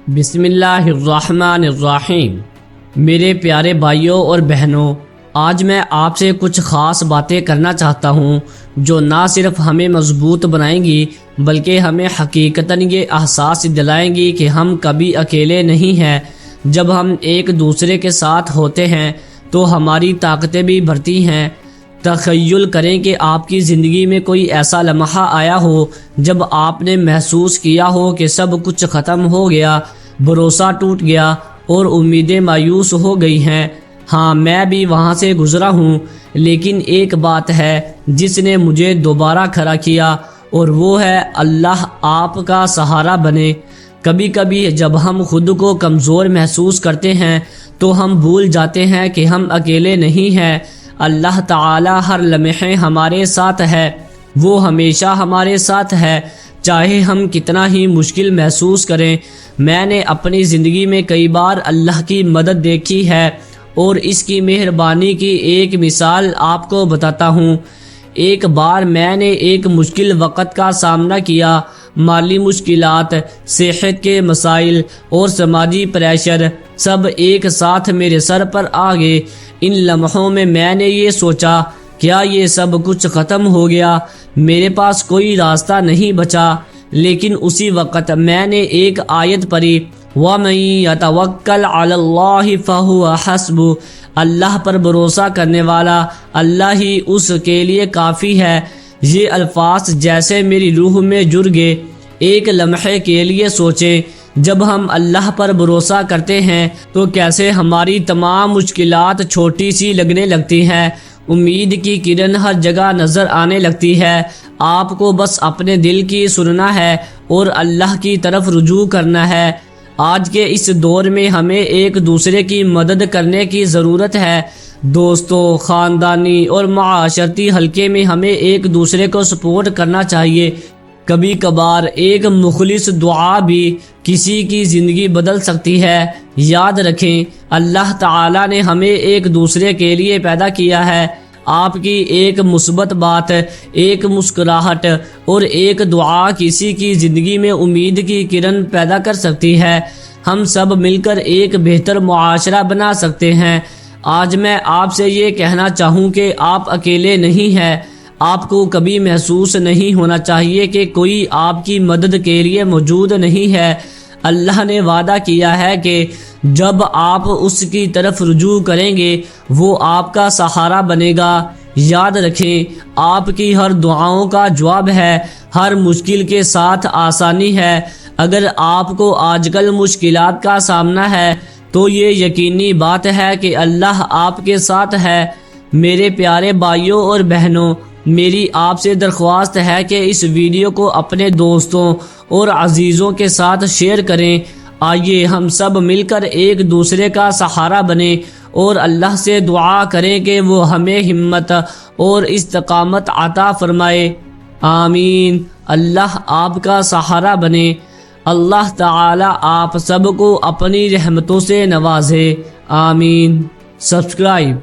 بسم اللہ الرحمن الرحیم۔ میرے پیارے بھائیوں اور بہنوں، آج میں آپ سے کچھ خاص باتیں کرنا چاہتا ہوں جو نہ صرف ہمیں مضبوط بنائیں گی بلکہ ہمیں حقیقتاً یہ احساس دلائیں گی کہ ہم کبھی اکیلے نہیں ہیں۔ جب ہم ایک دوسرے کے ساتھ ہوتے ہیں تو ہماری طاقتیں بھی بڑھتی ہیں۔ تخیل کریں کہ آپ کی زندگی میں کوئی ایسا لمحہ آیا ہو جب آپ نے محسوس کیا ہو کہ سب کچھ ختم ہو گیا، بھروسہ ٹوٹ گیا اور امیدیں مایوس ہو گئی ہیں۔ ہاں، میں بھی وہاں سے گزرا ہوں، لیکن ایک بات ہے جس نے مجھے دوبارہ کھڑا کیا، اور وہ ہے اللہ آپ کا سہارا بنے۔ کبھی کبھی جب ہم خود کو کمزور محسوس کرتے ہیں تو ہم بھول جاتے ہیں کہ ہم اکیلے نہیں ہیں۔ اللہ تعالی ہر لمحے ہمارے ساتھ ہے، وہ ہمیشہ ہمارے ساتھ ہے، چاہے ہم کتنا ہی مشکل محسوس کریں۔ میں نے اپنی زندگی میں کئی بار اللہ کی مدد دیکھی ہے، اور اس کی مہربانی کی ایک مثال آپ کو بتاتا ہوں۔ ایک بار میں نے ایک مشکل وقت کا سامنا کیا، مالی مشکلات، صحت کے مسائل اور سماجی پریشر سب ایک ساتھ میرے سر پر آ گئے۔ ان لمحوں میں نے یہ سوچا، کیا یہ سب کچھ ختم ہو گیا؟ میرے پاس کوئی راستہ نہیں بچا۔ لیکن اسی وقت میں نے ایک آیت پڑھی، وَمَن يَتَوَكَّلْ عَلَى اللَّهِ فَهُوَ حَسْبُهُ، اللہ پر بھروسہ کرنے والا اللہ ہی اس کے لیے کافی ہے۔ یہ الفاظ جیسے میری روح میں جڑ گئے۔ ایک لمحے کے لیے سوچیں، جب ہم اللہ پر بھروسہ کرتے ہیں تو کیسے ہماری تمام مشکلات چھوٹی سی لگنے لگتی ہیں، امید کی کرن ہر جگہ نظر آنے لگتی ہے۔ آپ کو بس اپنے دل کی سننا ہے اور اللہ کی طرف رجوع کرنا ہے۔ آج کے اس دور میں ہمیں ایک دوسرے کی مدد کرنے کی ضرورت ہے۔ دوستوں، خاندانی اور معاشرتی حلقے میں ہمیں ایک دوسرے کو سپورٹ کرنا چاہیے۔ کبھی کبھار ایک مخلص دعا بھی کسی کی زندگی بدل سکتی ہے۔ یاد رکھیں، اللہ تعالی نے ہمیں ایک دوسرے کے لیے پیدا کیا ہے۔ آپ کی ایک مثبت بات، ایک مسکراہٹ اور ایک دعا کسی کی زندگی میں امید کی کرن پیدا کر سکتی ہے۔ ہم سب مل کر ایک بہتر معاشرہ بنا سکتے ہیں۔ آج میں آپ سے یہ کہنا چاہوں کہ آپ اکیلے نہیں ہیں۔ آپ کو کبھی محسوس نہیں ہونا چاہیے کہ کوئی آپ کی مدد کے لیے موجود نہیں ہے۔ اللہ نے وعدہ کیا ہے کہ جب آپ اس کی طرف رجوع کریں گے وہ آپ کا سہارا بنے گا۔ یاد رکھیں، آپ کی ہر دعاؤں کا جواب ہے، ہر مشکل کے ساتھ آسانی ہے۔ اگر آپ کو آج کل مشکلات کا سامنا ہے تو یہ یقینی بات ہے کہ اللہ آپ کے ساتھ ہے۔ میرے پیارے بھائیوں اور بہنوں، میری آپ سے درخواست ہے کہ اس ویڈیو کو اپنے دوستوں اور عزیزوں کے ساتھ شیئر کریں۔ آئیے ہم سب مل کر ایک دوسرے کا سہارا بنیں اور اللہ سے دعا کریں کہ وہ ہمیں ہمت اور استقامت عطا فرمائے۔ آمین۔ اللہ آپ کا سہارا بنے۔ اللہ تعالی آپ سب کو اپنی رحمتوں سے نوازے۔ آمین۔ سبسکرائب